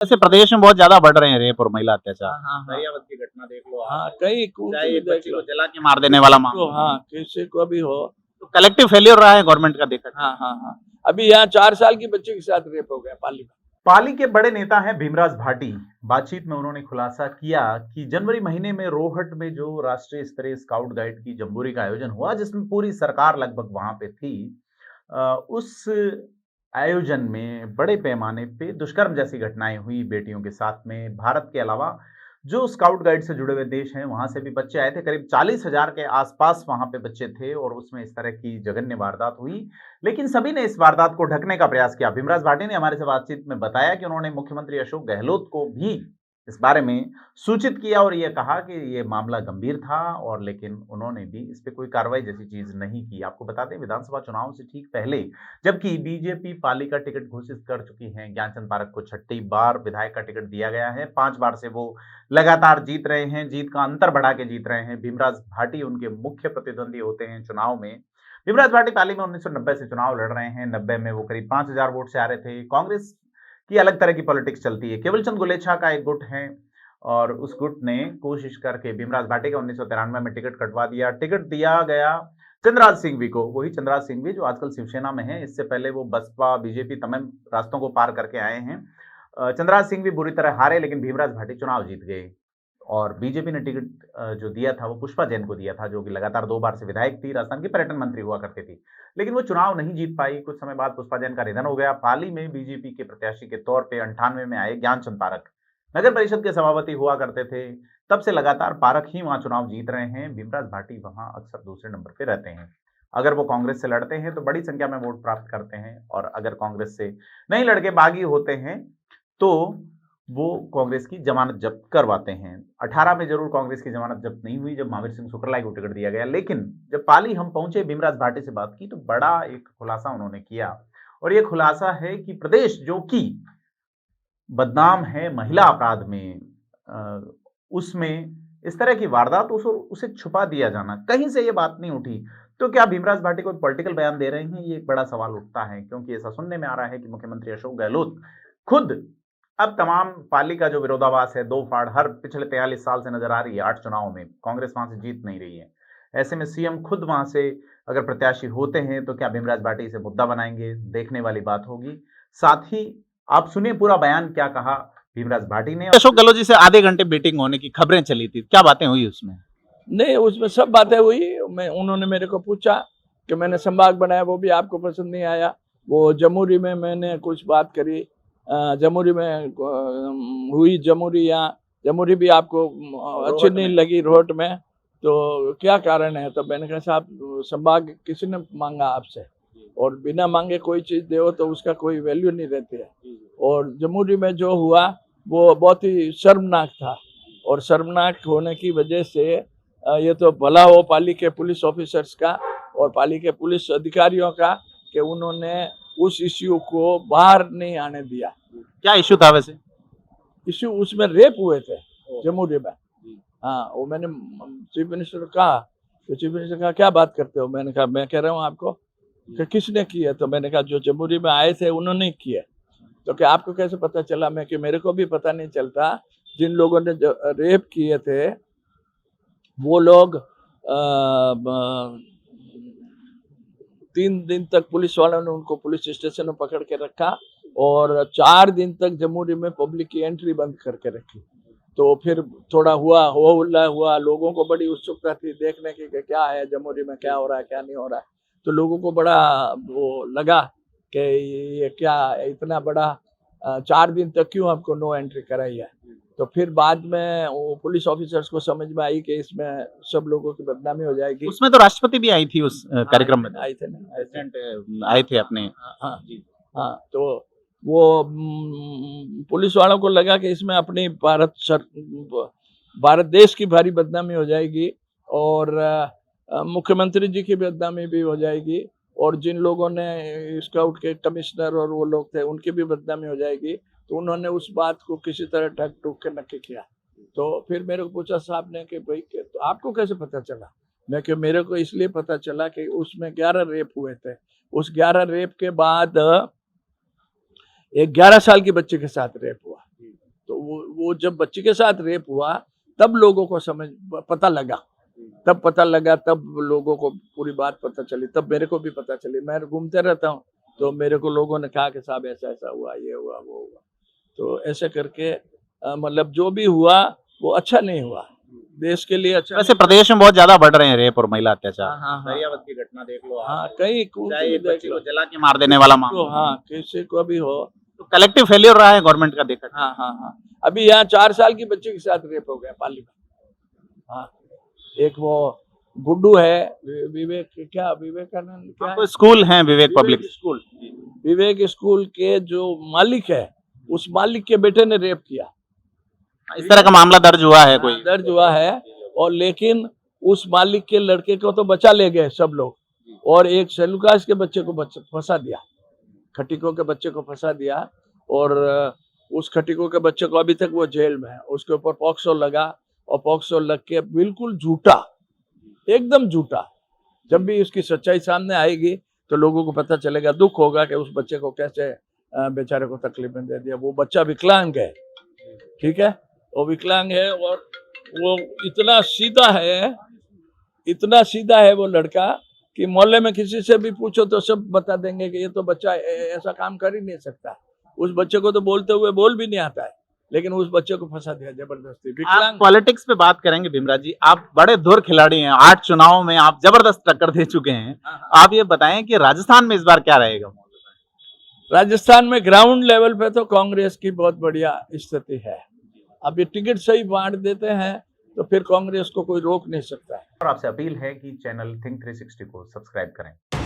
ऐसे प्रदेश में बहुत ज्यादा बढ़ रहे हैं रेप और महिला अत्याचार। हाँ हाँ दरियावत की घटना देख लो आप। हाँ, कई चाहे एक देख बच्ची को लो जला के मार देने वाला मामला। तो, हाँ किसी को भी हो। तो कलेक्टिव फेलियर रहा है गवर्नमेंट का, देखा जाए। हाँ हाँ हाँ, अभी यहाँ 4 साल की बच्ची के साथ रेप हो गया पाली में। पाली के बड़े नेता हैं भीमराज भाटी। बातचीत में उन्होंने खुलासा किया कि जनवरी महीने में रोहट में जो राष्ट्रीय स्तरीय स्काउट गाइड की जम्बूरी का आयोजन हुआ, जिसमें पूरी सरकार लगभग वहां पे थी, उस आयोजन में बड़े पैमाने पे दुष्कर्म जैसी घटनाएं हुई बेटियों के साथ में। भारत के अलावा जो स्काउट गाइड से जुड़े हुए देश हैं वहां से भी बच्चे आए थे, करीब 40,000 के आसपास वहां पे बच्चे थे और उसमें इस तरह की जघन्य वारदात हुई। लेकिन सभी ने इस वारदात को ढकने का प्रयास किया। भीमराज भाटी ने हमारे से बातचीत में बताया कि उन्होंने मुख्यमंत्री अशोक गहलोत को भी इस बारे में सूचित किया और यह कहा कि यह मामला गंभीर था, और लेकिन उन्होंने भी इस पे कोई कार्रवाई जैसी चीज नहीं की। आपको बता दें, विधानसभा चुनाव से ठीक पहले जबकि बीजेपी पाली का टिकट घोषित कर चुकी है, ज्ञानचंद पारख को 6ठी बार विधायक का टिकट दिया गया है, 5 बार से वो लगातार जीत रहे हैं, जीत का अंतर बढ़ा के जीत रहे हैं। भीमराज भाटी उनके मुख्य प्रतिद्वंदी होते हैं चुनाव में। भीमराज भाटी पाली में 1990 से चुनाव लड़ रहे हैं। 90 में वो करीब 5,000 वोट से आ रहे थे। कांग्रेस की अलग तरह की पॉलिटिक्स चलती है। केवल चंद गुलेछा का एक गुट है और उस गुट ने कोशिश करके भीमराज भाटी का 1993 में टिकट कटवा दिया। टिकट दिया गया चंद्रराज सिंघवी को, वही चंद्रराज सिंघवी जो आजकल शिवसेना में है। इससे पहले वो बसपा बीजेपी तमाम रास्तों को पार करके आए हैं। चंद्रराज सिंघवी बुरी तरह हारे, लेकिन भीमराज भाटी चुनाव जीत गए और बीजेपी ने टिकट जो दिया था वो पुष्पा जैन को दिया था, जो कि लगातार 2 बार से विधायक थी, राजस्थान की पर्यटन मंत्री हुआ करती थी, लेकिन वो चुनाव नहीं जीत पाई। कुछ समय बाद पुष्पा जैन का निधन हो गया। पाली में बीजेपी के प्रत्याशी के तौर पे 98 में आए ज्ञानचंद पारख, नगर परिषद के सभापति हुआ करते थे। तब से लगातार पारख ही वहां चुनाव जीत रहे हैं। भीमराज भाटी वहां अक्सर दूसरे नंबर पे रहते हैं। अगर वो कांग्रेस से लड़ते हैं तो बड़ी संख्या में वोट प्राप्त करते हैं, और अगर कांग्रेस से नहीं लड़के बागी होते हैं तो वो कांग्रेस की जमानत जब्त करवाते हैं। 18 में जरूर कांग्रेस की जमानत जब्त नहीं हुई जब महावीर सिंह सुकरलाई को टिकट दिया गया, लेकिन जब पाली हम पहुंचे, भीमराज भाटी से बात की तो बड़ा एक खुलासा उन्होंने किया, और ये खुलासा है कि प्रदेश जो कि बदनाम है महिला अपराध में, उसमें इस तरह की वारदात उसे छुपा दिया जाना, कहीं से ये बात नहीं उठी। तो क्या भीमराज भाटी कोई पॉलिटिकल बयान दे रहे हैं? ये एक बड़ा सवाल उठता है, क्योंकि ऐसा सुनने में आ रहा है कि मुख्यमंत्री अशोक गहलोत खुद अब तमाम पाली का जो विरोधाभास है, 2 फाड़ हर पिछले 43 साल से नजर आ रही है। 8 चुनाव में कांग्रेस वहां से जीत नहीं रही है। ऐसे में सीएम खुद वहां से अगर प्रत्याशी होते हैं तो क्या भीमराज भाटी इसे मुद्दा बनाएंगे? देखने वाली बात होगी। साथ ही आप सुनिए पूरा बयान क्या कहा भीमराज भाटी ने। अशोक गहलोत जी से आधे घंटे मीटिंग होने की खबरें चली थी, क्या बातें हुई उसमें? नहीं, उसमें सब बातें हुई। उन्होंने मेरे को पूछा कि मैंने संभाग बनाया, वो भी आपको पसंद नहीं आया। वो जमुरी में मैंने कुछ बात करी, जमुरी में हुई जमुरी भी आपको अच्छी नहीं लगी रोहट में, तो क्या कारण है? तो मैंने कहा साहब, संभाग किसी ने मांगा आपसे, और बिना मांगे कोई चीज दे तो उसका कोई वैल्यू नहीं रहती है। और जमुरी में जो हुआ वो बहुत ही शर्मनाक था, और शर्मनाक होने की वजह से ये तो भला हो पाली के पुलिस ऑफिसर्स का और पाली के पुलिस अधिकारियों का कि उन्होंने उस इश्यू को बाहर नहीं आने दिया। क्या इश्यू था वैसे? इश्यू उसमें रेप हुए थे जमुरी में। हाँ, वो मैंने चीफ मिनिस्टर को कहा, तो चीफ मिनिस्टर कहा क्या बात करते हो? मैंने कहा मैं कह रहा हूँ आपको कि किसने किया? तो मैंने कहा जो जमुरी में आए थे उन्होंने किया। तो क्या आपको कैसे पता चला? मैं कि मेरे को भी पता नहीं चलता। जिन लोगों ने जो रेप किए थे वो लोग 3 दिन तक पुलिस वालों ने उनको पुलिस स्टेशन में पकड़ के रखा, और 4 दिन तक जमुरी में पब्लिक की एंट्री बंद करके रखी। तो फिर थोड़ा हो हल्ला हुआ, लोगों को बड़ी उत्सुकता थी देखने की कि क्या है जमुरी में, क्या हो रहा है क्या नहीं हो रहा है। तो लोगों को बड़ा वो लगा कि ये क्या इतना बड़ा 4 दिन तक क्यों आपको नो एंट्री कराई है। तो फिर बाद में वो पुलिस ऑफिसर्स को समझ में आई कि इसमें सब लोगों की बदनामी हो जाएगी। उसमें तो राष्ट्रपति भी आई थी उस कार्यक्रम में, आए थे ना, आए थे अपने। हाँ जी, हाँ। तो वो पुलिस वालों को लगा कि इसमें अपनी भारत देश की भारी बदनामी हो जाएगी, और मुख्यमंत्री जी की बदनामी भी हो जाएगी, और जिन लोगों ने स्काउट के कमिश्नर और वो लोग थे उनकी भी बदनामी हो जाएगी। तो उन्होंने उस बात को किसी तरह ढक टूक के नक्की किया। तो फिर मेरे को पूछा साहब ने कि भाई तो आपको कैसे पता चला? मैं कि मेरे को इसलिए पता चला कि उसमें 11 रेप हुए थे। उस 11 रेप के बाद एक 11 साल की बच्चे के साथ रेप हुआ। वो जब बच्ची के साथ रेप हुआ तब लोगों को पता लगा, तब लोगों को पूरी बात पता चली, तब मेरे को भी पता चली। मैं घूमते रहता हूँ तो मेरे को लोगों ने कहा कि साहब ऐसा ऐसा हुआ, ये हुआ, वो हुआ। तो ऐसे करके मतलब जो भी हुआ वो अच्छा नहीं हुआ, देश के लिए अच्छा। वैसे प्रदेश में बहुत ज्यादा बढ़ रहे हैं रेप और महिला अत्याचार। हाँ, दरियावत की घटना देख लो, हाँ, कई चाहे एक बच्ची को जला के मार देने वाला मामला, हाँ, किसी को भी हो। तो कलेक्टिव फेलियर रहा है गवर्नमेंट का, देखा। हाँ। अभी यहाँ 4 साल की बच्ची के साथ रेप हो गया पाली में। हाँ, एक वो गुड्डू है, विवेकानंद क्या कोई स्कूल है, विवेक पब्लिक स्कूल, विवेक स्कूल के जो मालिक है, उस मालिक के बेटे ने रेप किया। इस तरह का मामला दर्ज हुआ है, कोई दर्ज हुआ है। और लेकिन उस मालिक के लड़के को तो बचा ले गए सब लोग, और एक सेलुकास के बच्चे को फंसा दिया, खटिको के बच्चे को फंसा दिया। और उस खटिको के बच्चे को अभी तक वो जेल में है, उसके ऊपर पॉक्सो लगा, और पॉक्सो लग के बिल्कुल झूठा, एकदम झूठा। जब भी उसकी सच्चाई सामने आएगी तो लोगों को पता चलेगा, दुख होगा कि उस बच्चे को कैसे बेचारे को तकलीफें दे दिया। वो बच्चा विकलांग है, ठीक है, वो विकलांग है, और वो इतना सीधा है वो लड़का कि मोहल्ले में किसी से भी पूछो तो सब बता देंगे कि ये तो बच्चा ऐसा काम कर ही नहीं सकता। उस बच्चे को तो बोलते हुए बोल भी नहीं आता है, लेकिन उस बच्चे को फंसा दिया जबरदस्ती। आप पॉलिटिक्स पे बात करेंगे भीमराज जी, आप बड़े धुर खिलाड़ी हैं, 8 चुनाव में आप जबरदस्त टक्कर दे चुके हैं। आप ये बताएं कि राजस्थान में इस बार क्या रहेगा? राजस्थान में ग्राउंड लेवल पे तो कांग्रेस की बहुत बढ़िया स्थिति है। अब ये टिकट सही बांट देते हैं तो फिर कांग्रेस को कोई रोक नहीं सकता है। और आपसे अपील है कि चैनल थिंक 360 को सब्सक्राइब करें।